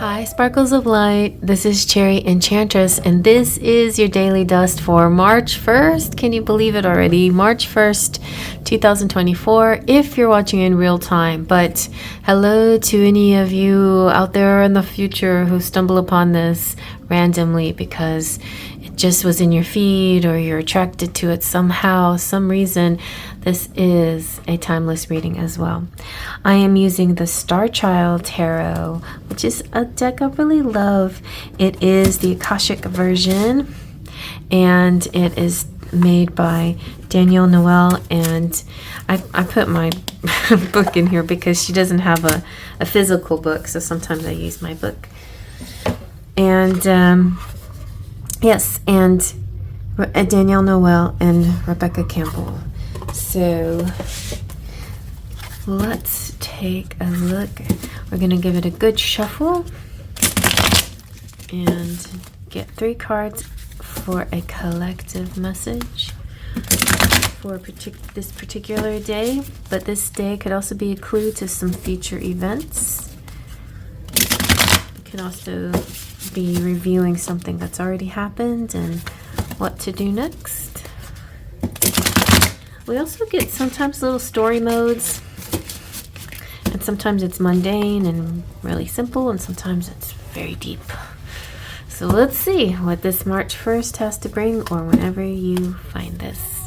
Hi, Sparkles of Light. This is CherryEnchantress, and this is your daily dust for March 1st. Can you believe it already? March 1st, 2024, if you're watching in real time. But hello to any of you out there in the future who stumble upon this randomly because it just was in your feed or you're attracted to it somehow, some reason. This is a timeless reading as well. I am using the Star Child Tarot, which is a deck I really love. It is the Cashapp version, and it is made by Danielle Noel, and I put my book in here because she doesn't have a physical book, so sometimes I use my book. And yes, and Danielle Noel and Rebecca Campbell. So let's take a look. We're going to give it a good shuffle and get 3 cards for a collective message for this particular day. But this day could also be a clue to some future events. It could also be revealing something that's already happened and what to do next. We also get sometimes little story modes, and sometimes it's mundane and really simple, and sometimes it's very deep. So let's see what this March 1st has to bring, or whenever you find this.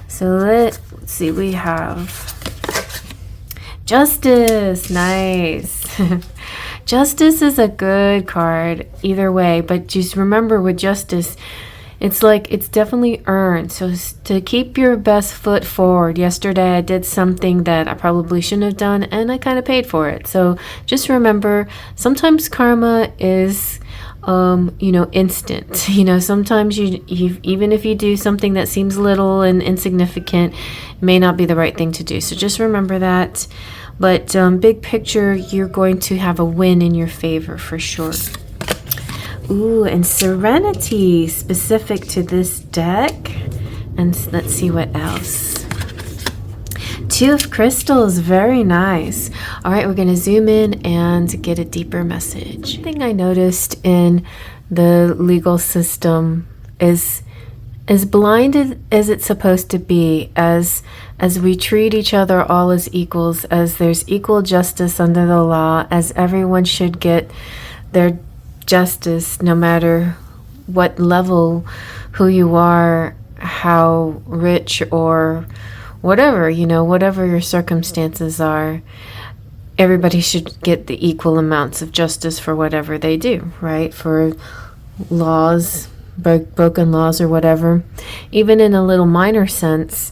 So let's see, we have Justice. Nice. Justice is a good card either way, but just remember with Justice, it's like it's definitely earned. So to keep your best foot forward. Yesterday I did something that I probably shouldn't have done, and I kind of paid for it. So just remember, sometimes karma is instant. Sometimes you even if you do something that seems little and insignificant, it may not be the right thing to do. So just remember that. But big picture, you're going to have a win in your favor for sure. Ooh, and Serenity, specific to this deck. And let's see what else. 2 of Crystals, very nice. All right, we're going to zoom in and get a deeper message. One thing I noticed in the legal system is as blinded as it's supposed to be, as we treat each other all as equals, as there's equal justice under the law, as everyone should get their justice no matter what level, who you are, how rich or whatever, whatever your circumstances are. Everybody should get the equal amounts of justice for whatever they do, right? For laws, broken laws or whatever. Even in a little minor sense,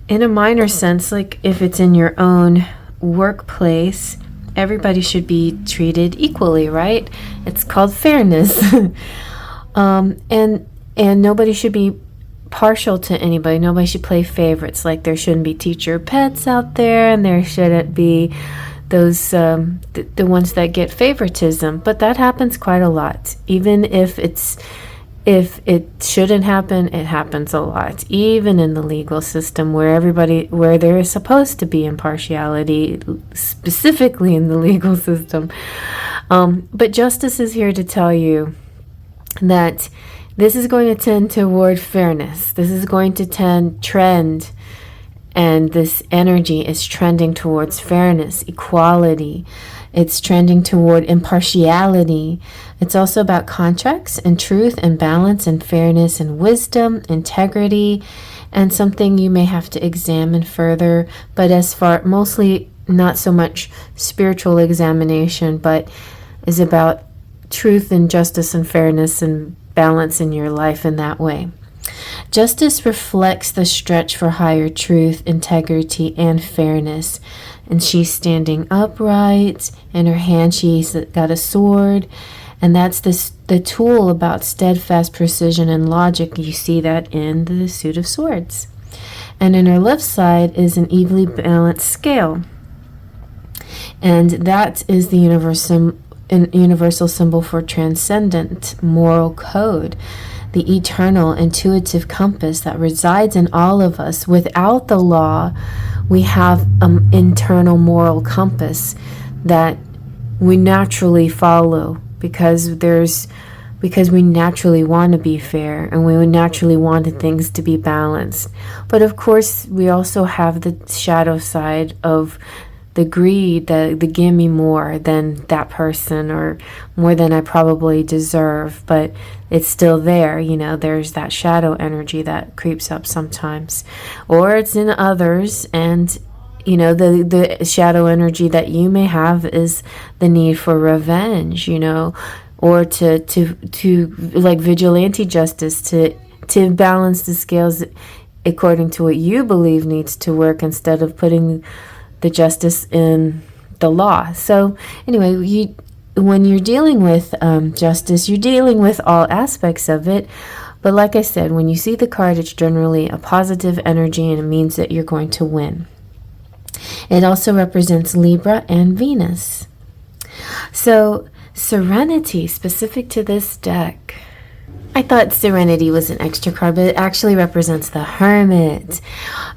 like if it's in your own workplace, everybody should be treated equally, right? It's called fairness. And nobody should be partial to anybody. Nobody should play favorites. Like there shouldn't be teacher pets out there, and there shouldn't be those the ones that get favoritism. But that happens quite a lot. Even if it shouldn't happen, it happens a lot. Even in the legal system, where there is supposed to be impartiality, specifically in the legal system. But Justice is here to tell you that this is going to tend toward fairness. This is going to trend, and this energy is trending towards fairness, equality. It's trending toward impartiality. It's also about contracts and truth and balance and fairness and wisdom, integrity, and something you may have to examine further. But as far, mostly not so much spiritual examination, but is about truth and justice and fairness and balance in your life in that way. Justice reflects the stretch for higher truth, integrity, and fairness. And she's standing upright. In her hand, she's got a sword. And that's the tool about steadfast precision and logic. You see that in the Suit of Swords. And in her left side is an evenly balanced scale. And that is the universal symbol for transcendent moral code, the eternal intuitive compass that resides in all of us. Without the law, we have an internal moral compass that we naturally follow, because we naturally want to be fair, and we would naturally want things to be balanced. But of course, we also have the shadow side of the greed, the give me more than that person, or more than I probably deserve. But it's still there, there's that shadow energy that creeps up sometimes, or it's in others. And the shadow energy that you may have is the need for revenge, or to like vigilante justice, to balance the scales according to what you believe needs to work, instead of putting the justice in the law. So anyway, when you're dealing with justice, you're dealing with all aspects of it. But like I said, when you see the card, it's generally a positive energy, and it means that you're going to win. It also represents Libra and Venus. So Serenity, specific to this deck. I thought Serenity was an extra card, but it actually represents the Hermit.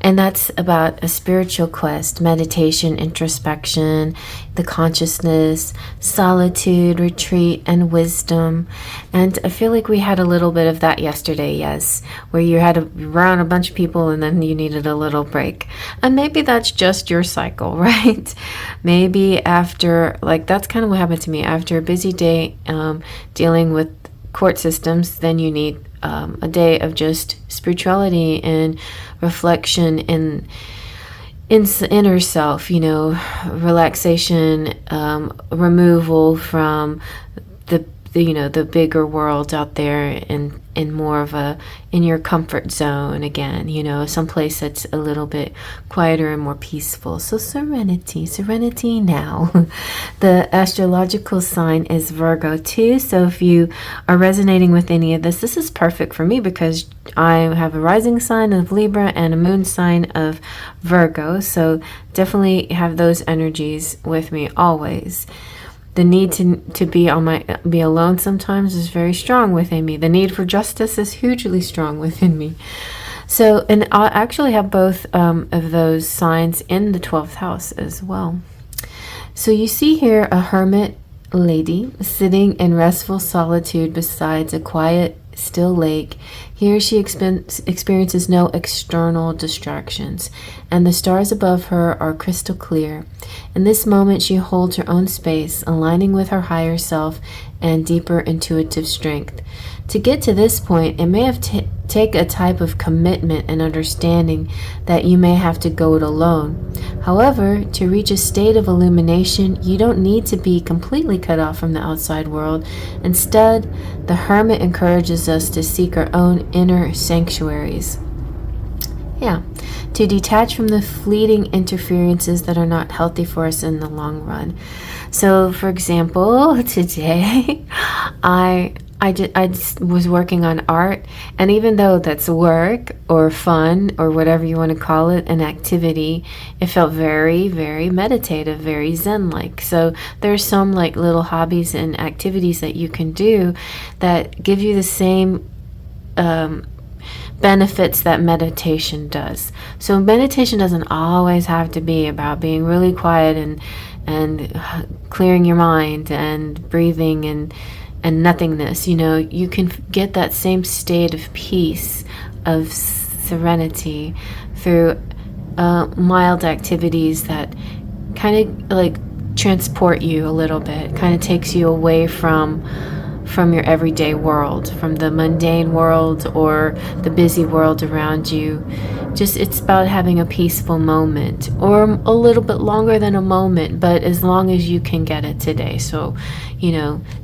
And that's about a spiritual quest, meditation, introspection, the consciousness, solitude, retreat, and wisdom. And I feel like we had a little bit of that yesterday, yes, where you had around a bunch of people and then you needed a little break. And maybe that's just your cycle, right? Maybe after, like, that's kind of what happened to me. After a busy day dealing with court systems, then you need a day of just spirituality and reflection in inner self, relaxation, removal from the bigger world out there, in more of in your comfort zone again, someplace that's a little bit quieter and more peaceful. So serenity now. The astrological sign is Virgo too. So if you are resonating with any of this is perfect for me, because I have a rising sign of Libra and a moon sign of Virgo. So definitely have those energies with me always. The need to be alone sometimes is very strong within me. The need for justice is hugely strong within me. So, and I actually have both of those signs in the 12th house as well. So you see here a hermit lady sitting in restful solitude beside a quiet, still lake. Here she experiences no external distractions, and the stars above her are crystal clear. In this moment, she holds her own space, aligning with her higher self and deeper intuitive strength. To get to this point, it may have take a type of commitment and understanding that you may have to go it alone. However, to reach a state of illumination, you don't need to be completely cut off from the outside world. Instead, the hermit encourages us to seek our own inner sanctuaries. To detach from the fleeting interferences that are not healthy for us in the long run. So, for example, today I was working on art, and even though that's work or fun or whatever you want to call it, an activity, it felt very, very meditative, very zen-like. So there's some like little hobbies and activities that you can do that give you the same benefits that meditation does. So meditation doesn't always have to be about being really quiet and clearing your mind and breathing and nothingness. You can get that same state of peace, of serenity, through mild activities that kind of like transport you a little bit, kind of takes you away from your everyday world, from the mundane world or the busy world around you. Just, it's about having a peaceful moment, or a little bit longer than a moment, but as long as you can get it today. So,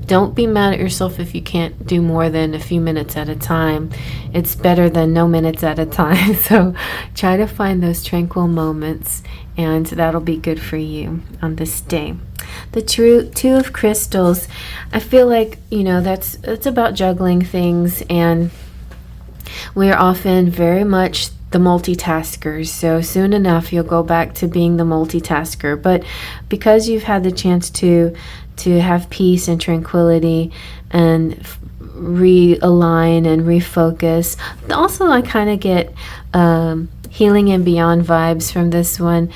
don't be mad at yourself if you can't do more than a few minutes at a time. It's better than no minutes at a time. So try to find those tranquil moments, and that'll be good for you on this day. The Two of Crystals, I feel like, it's about juggling things, and we are often very much the multitaskers. So soon enough, you'll go back to being the multitasker. But because you've had the chance to have peace and tranquility and realign and refocus. Also, I kind of get healing and beyond vibes from this one.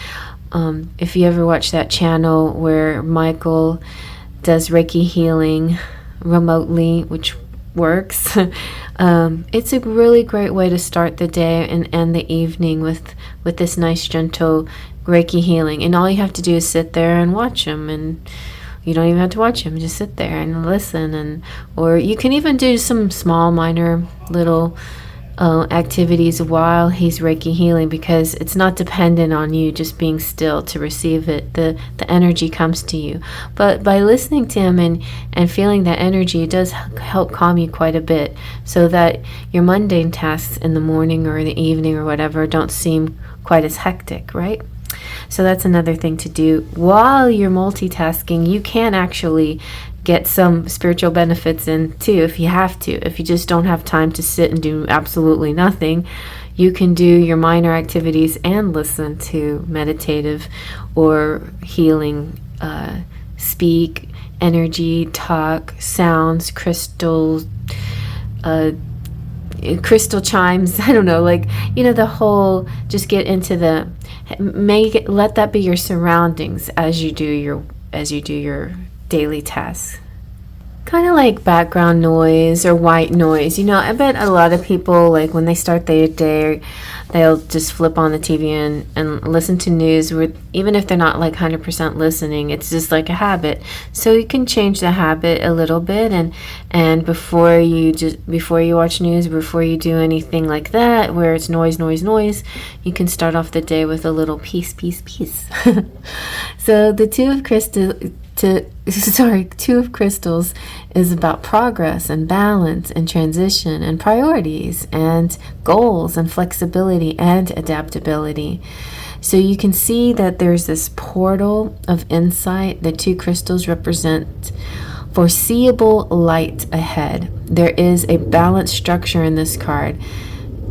If you ever watch that channel where Michael does Reiki healing remotely, which works, it's a really great way to start the day and end the evening with this nice gentle Reiki healing. And all you have to do is sit there and watch him, and you don't even have to watch him, just sit there and listen. And or you can even do some small minor little activities while he's Reiki healing, because it's not dependent on you just being still to receive it. The energy comes to you, but by listening to him and feeling that energy, it does help calm you quite a bit, so that your mundane tasks in the morning or in the evening or whatever don't seem quite as hectic, right? So that's another thing to do while you're multitasking. You can actually get some spiritual benefits in too, if you have to. If you just don't have time to sit and do absolutely nothing, you can do your minor activities and listen to meditative or healing speak, energy, talk, sounds, crystals, crystal chimes. I don't know, like, the whole, just get into let that be your surroundings as you do your daily tasks. Kind of like background noise or white noise. I bet a lot of people, like, when they start their day, they'll just flip on the TV and listen to news, even if they're not like 100% listening. It's just like a habit. So you can change the habit a little bit, and before you watch news, before you do anything like that where it's noise, you can start off the day with a little peace. So the Two of Crystals is about progress and balance and transition and priorities and goals and flexibility and adaptability. So you can see that there's this portal of insight. The two crystals represent foreseeable light ahead. There is a balanced structure in this card.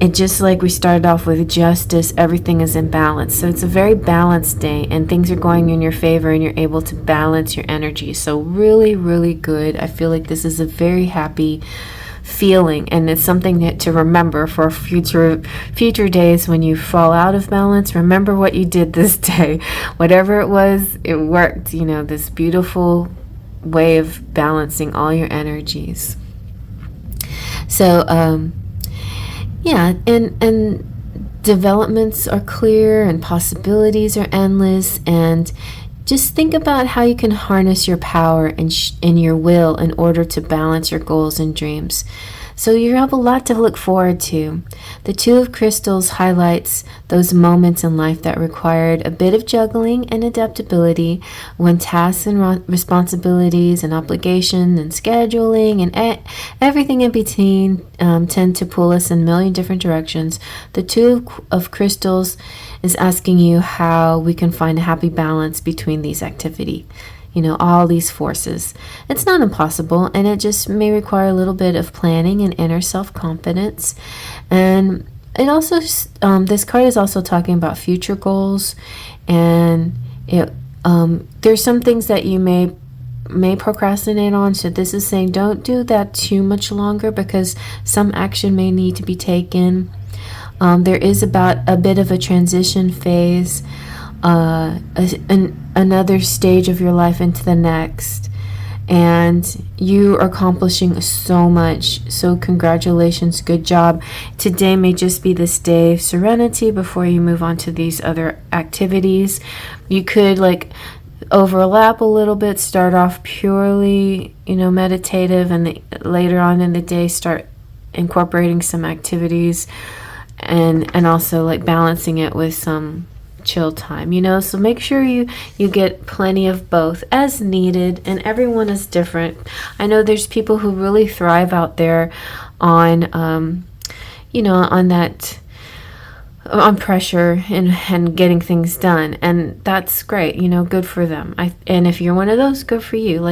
And just like we started off with justice, everything is in balance. So it's a very balanced day, and things are going in your favor, and you're able to balance your energy. So really, really good. I feel like this is a very happy feeling, and it's something to remember for future days when you fall out of balance. Remember what you did this day. Whatever it was, it worked. This beautiful way of balancing all your energies. So, yeah, and developments are clear and possibilities are endless, and just think about how you can harness your power and your will in order to balance your goals and dreams. So you have a lot to look forward to. The Two of Crystals highlights those moments in life that required a bit of juggling and adaptability, when tasks and responsibilities and obligation and scheduling and everything in between tend to pull us in a million different directions. The Two of Crystals is asking you how we can find a happy balance between these activities. All these forces. It's not impossible, and it just may require a little bit of planning and inner self-confidence. And it also, this card is also talking about future goals, and there's some things that you may procrastinate on. So this is saying don't do that too much longer, because some action may need to be taken. There is about a bit of a transition phase, another stage of your life into the next, and you are accomplishing so much. So congratulations, good job. Today may just be this day of serenity before you move on to these other activities. You could overlap a little bit, start off purely meditative, and later on in the day start incorporating some activities, and also balancing it with some chill time, so make sure you get plenty of both as needed, and everyone is different. I know there's people who really thrive out there on on pressure and getting things done, and that's great, good for them. And if you're one of those, good for you.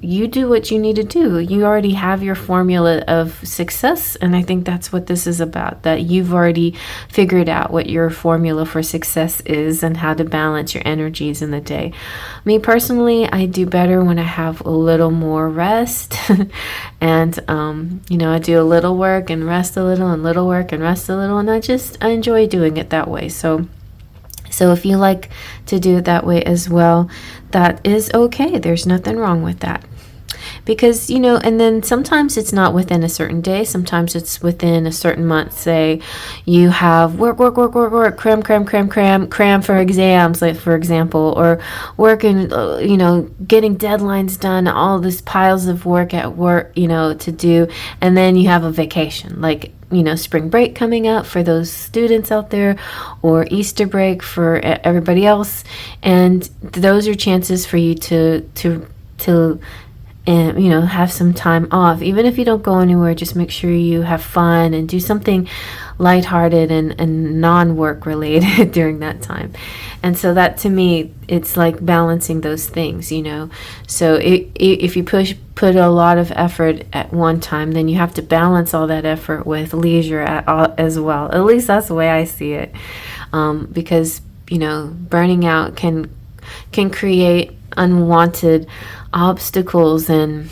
You do what you need to do. You already have your formula of success, and I think that's what this is about, that you've already figured out what your formula for success is and how to balance your energies in the day. Me personally, I do better when I have a little more rest and I do a little work and rest a little, and little work and rest a little, and I enjoy doing it that way. So So if you like to do it that way as well, that is okay. There's nothing wrong with that. Because, and then sometimes it's not within a certain day. Sometimes it's within a certain month. Say you have work, cram for exams, like for example, or working, getting deadlines done, all this piles of work at work, to do. And then you have a vacation, like, spring break coming up for those students out there, or Easter break for everybody else. And those are chances for you to and have some time off. Even if you don't go anywhere, just make sure you have fun and do something lighthearted and non-work related during that time. And so that, to me, it's like balancing those things, so if you put a lot of effort at one time, then you have to balance all that effort with leisure as well. At least that's the way I see it, because burning out can create unwanted obstacles and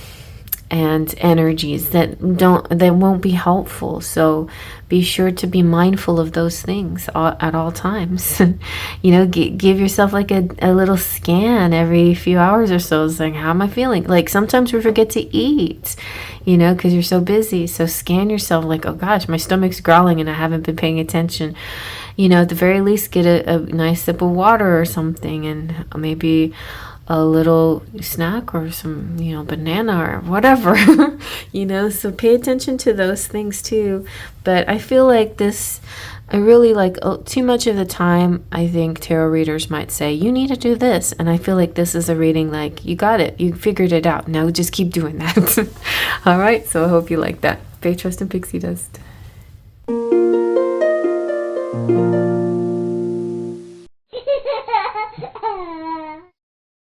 energies that won't be helpful. So be sure to be mindful of those things at all times. Give yourself like a little scan every few hours or so, saying, how am I feeling? Like sometimes we forget to eat, because you're so busy. So scan yourself, like, oh gosh, my stomach's growling and I haven't been paying attention. At the very least, get a nice sip of water or something, and maybe a little snack or some, banana or whatever, so pay attention to those things too. But I feel like I really like, too much of the time, I think tarot readers might say, you need to do this. And I feel like this is a reading like, you got it, you figured it out. Now just keep doing that. All right. So I hope you like that. Faith, Trust, and Pixie Dust.